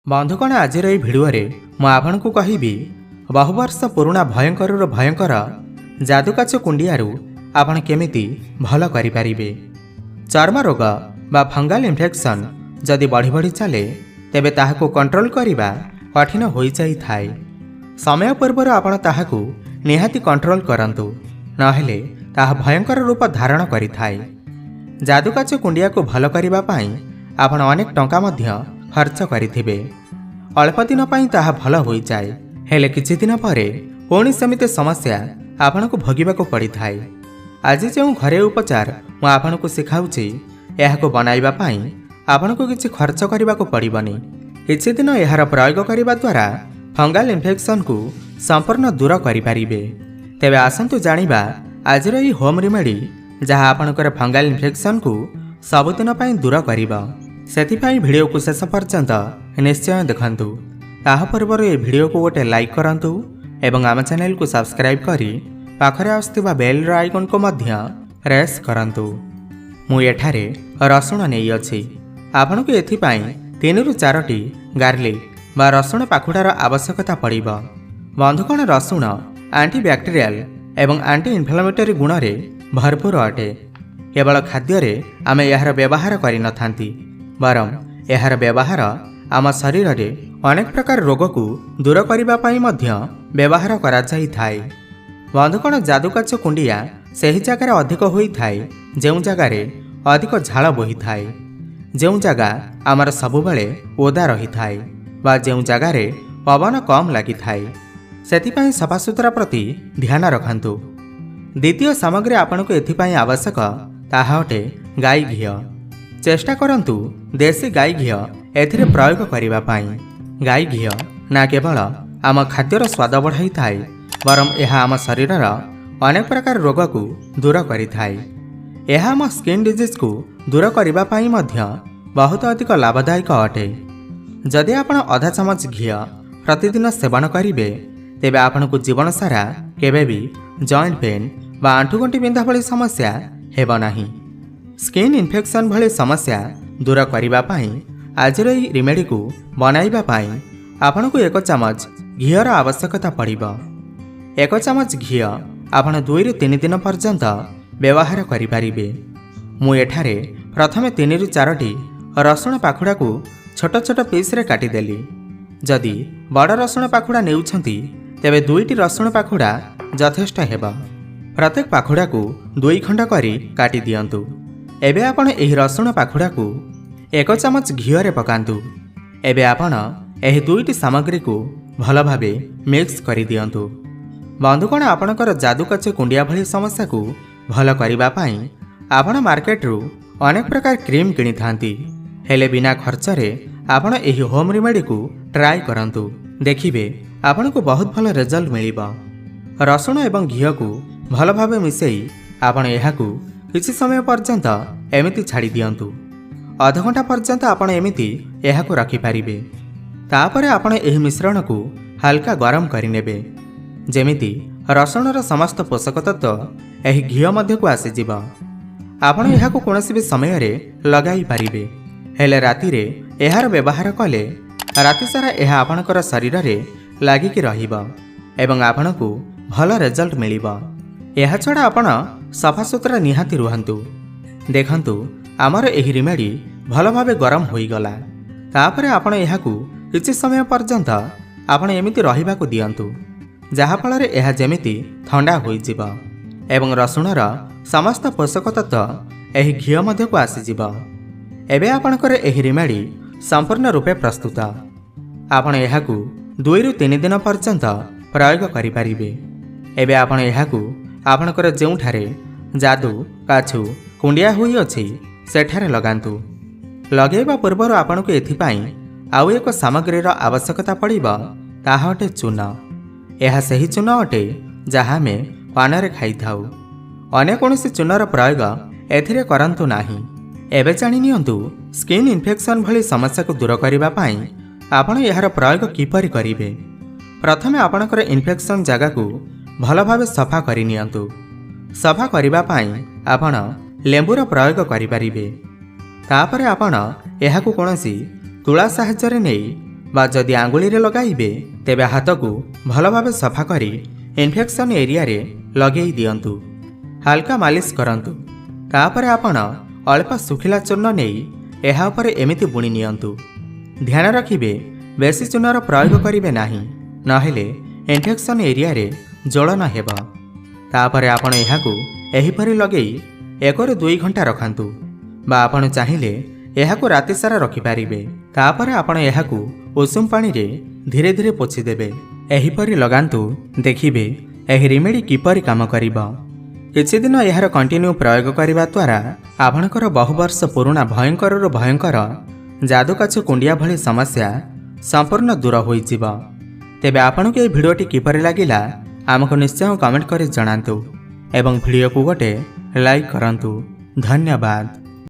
बंधुगण आज भिडियो मु आपको कहबी बहु वर्ष पुराणा भयंकर जादुकाच कुंडियारू आपण केमिति भल करिपारिबे। चर्म रोग बा फंगाल इन्फेक्शन जदि बढ़ी बढ़ी चले तेबे ताहाकु कंट्रोल करिबा कठिन होई जाई थाए। समय पूर्व आपण ताहाकु निहाती कंट्रोल करंतु नहेले ताहा भयंकर रूप धारण करिथाए। जादुकाच कुंडिया को भल करिबा पाई आपण अनेक टंका मध्य खर्च करिथिबे। अल्प दिन पाई ताहा भल होई जाए, हेले किछि दिन परे पुणी सेमिति समस्या आपणको भोगिबाको पड़िथाए। आज जो घरे उपचार मु आपणको सिखाउछि एहाको बनाइबा पाई आपणको किछि खर्च करिबाको पड़िबनी। किछि दिन एहार प्रयोग करिबा द्वारा फंगाल इन्फेक्शन को संपूर्ण दूर करिपारिबे। तेबे आसंतु जानिबा आजिर ई होम रेमेडी जहाँ आपणकर फंगाल इन्फेक्शन को सबुदिन पाई दूर करिबा। सेथिपाई वीडियो को शेष पर्यंत निश्चय देखंतु। ताहा पूर्व ए वीडियो को गोटे लाइक करंतु एवं आम चैनल को सब्सक्राइब करी पाखरे आसुथिबा बेल आइकन को मध्य प्रेस करंतु। मु एठारे रसुण नेई अछि। आपनको एथिपाई 3 ରୁ 4टी गार्लिक बा रसुण पाखुडार आवश्यकता पड़िबो। बंधुगण रसुण एंटी बैक्टेरियल एवं एंटी इन्फ्लेमेटरी गुण रे भरपूर अटे। केवल खाद्य रे आमे यार व्यवहार करि नथांती बरम यार व्यवहार आम शरीर रे अनेक प्रकार रोग को दूर करिबा पाई मध्य व्यवहार करा जाई थाए। बंधुगण जादुकाच कुंडिया सही जगार अधिक होई थाए जेउ जगार अधिक झाल बोही थाए, जेउ जगह आमर सबुबले ओदा रही थाए बा जेउ जगार पवन कम लगी थाए सेतिपाई सफासुतरा प्रति ध्यान रखंतु। द्वितीय सामग्री आपनको एथिपाई आवश्यक ताहा अटे गाई घी। चेष्टा करंतु देसी गाई घी एथिरे प्रयोग करिबा पाई। गाई घी ना केवल आम खाद्यर स्वाद बढ़ाई थाए बरम यह आम शरीरर अनेक प्रकार रोग को दूर करि थाए। यह आम स्किन डिजीज को दूर करिबा पाई मध्य बहुत अधिक लाभदायक अटे। जदि आपण आधा चमच घी प्रतिदिन सेवन करिवे तेबे आपनको जीवन सारा केबे भी जॉइंट पेन बा आंठुगंटी बिंधा भली समस्या हेबो नाही। स्किन इन्फेक्शन भली समस्या दूर करिबा पाई आजिर ई रेमेडी को बनाइबा पाई आपनको 1 चमच घीर आवश्यकता पड़िबो। 1 चमच घी आपण 2 ରୁ 3 दिन पर्यंत व्यवहार करिपारिबे। मु एठारे प्रथमे 3 ରୁ 4टी रसुण पाखुड़ा को छोट छोट पीस रे काटी देली। जदि बड़ रसुण पाखुड़ा नेउछंती तेबे 2टी रसुण पाखुड़ा यथेष्ट हेबा। प्रत्येक पाखुड़ा को 2 खंड करी काटी दियंतु। एबे आपण एही रसुण पाखुड़ा को 1 चमच घीरे पकांतु। एबे आपण एही 2टी सामग्री को भल भाबे मिक्स करी दियंतु। बंधुगण आपणकर जादुकाच कुंडिया भली समस्या को भल करिबा पाई आपण मार्केट रू अनेक प्रकार क्रीम किनी थांती, हेले बिना खर्च रे आपण एही होम रेमेडी को ट्राई करंतु। देखिबे आपण को बहुत भल रिजल्ट मिलिबा। रसुण एवं घी को भल भाबे मिसेई आपण एहाकू किछि समय पर्यंत एमिति छाड़ी दियंतु। आधा घंटा पर्यंत आपण एमिति एहाकू रखि पारिबे। तापरे आपण एही मिश्रण को हल्का गरम करि नेबे जेमिति रसुणर समस्त पोषक तत्व एही घी मध्य को आसी जिबा। आपण एहाकू कोनोसी भी समय रे लगाई पारिबे, हेले राति रे एहार व्यवहार कले राति सारा एहा आपणकर शरीर रे लागिकी रहिबा एवं आपणको भल रिजल्ट मिलिबा। एहा छड़ा आपण सफासुतरा निहाती रुहंतु। देखंतु आमर एही रेमेडी भल भाबे गरम होई गला। तापरे आपण एहाकू किछि समय पर्यंत आपण एमिति रहिबाकू दियंतु जहा फल रे एहा जेमिति ठंडा होई जिबा एवं रसुणर समस्त पोषक तत्व एही घी मध्य को आसी जिबा। एबे आपणकर एही रेमेडी संपूर्ण रूपे प्रस्तुत। आपण एहाकू 2 ରୁ 3 दिन पर्यंत प्रयोग करि पारिबे। एबे आपण एहाकू आपणकर जेउठारे जादू काछु कुंडिया होई अछि सेठारे लगांतु। लगेबा पूर्व आपनको एथिपाई आउ एक सामग्रीर आवश्यकता पड़िबो ताहा अटे चून। एहा सही चून अटे जहा में पानरे खाई थाउ। अन्य कोनोसी चूनर प्रयोग एथिरे करंतु नाही। एबे जानि नियंतु स्किन इन्फेक्शन भली समस्या को दूर करिबा पाई आपण यार प्रयोग किपरि करिवे। प्रथमे आपणकर इन्फेक्शन जगह को भल भाबे सफा करि नियंतु। सफा करिबा पाई आपण लेंबूर प्रयोग करि पारिबे। तापरे आपण एहाकू कोनोसी तुला साहाय्य रे नै बा जदि आंगुली रे लगाइबे तेबे हाथ को भल भाव सफा करी इन्फेक्शन एरिया रे लगेई दियंतु। हल्का मालिश करंतु। तापरे आपण अल्प सुखिला चूर्ण नहीं एहा उपरे एमिति बुणी नियंतु। ध्यान रखिबे बेसी चूर्णर प्रयोग करिवे नाही, नहेले इन्फेक्शन एरिया रे ज्वलन हेब। तापरे आपण एहाकु एहिपरि लगेई 1 ରୁ 2 घंटा रखंतु, बा आपण चाहिले एहाकु राति सारा रखिपारिबे। तापरे आपण एहाकु उषुम पानी रे धीरे धीरे पोछि देबे। एहिपरि लगांतु, देखिबे एहि रेमेडी किपरि काम करिबा। किछि दिन एहार कंटिन्यू प्रयोग करिबा द्वारा आपणकर बहु वर्ष पुराना भयंकर जादुकाछ कुंडिया भली समस्या संपूर्ण दूर होइजिब। तेबे आपणको ए भिडियोटी किपरि लागिला आमको निश्चय कमेंट करि जणांतु एवं भिडियो को गोटे लाइक करंतु। धन्यवाद।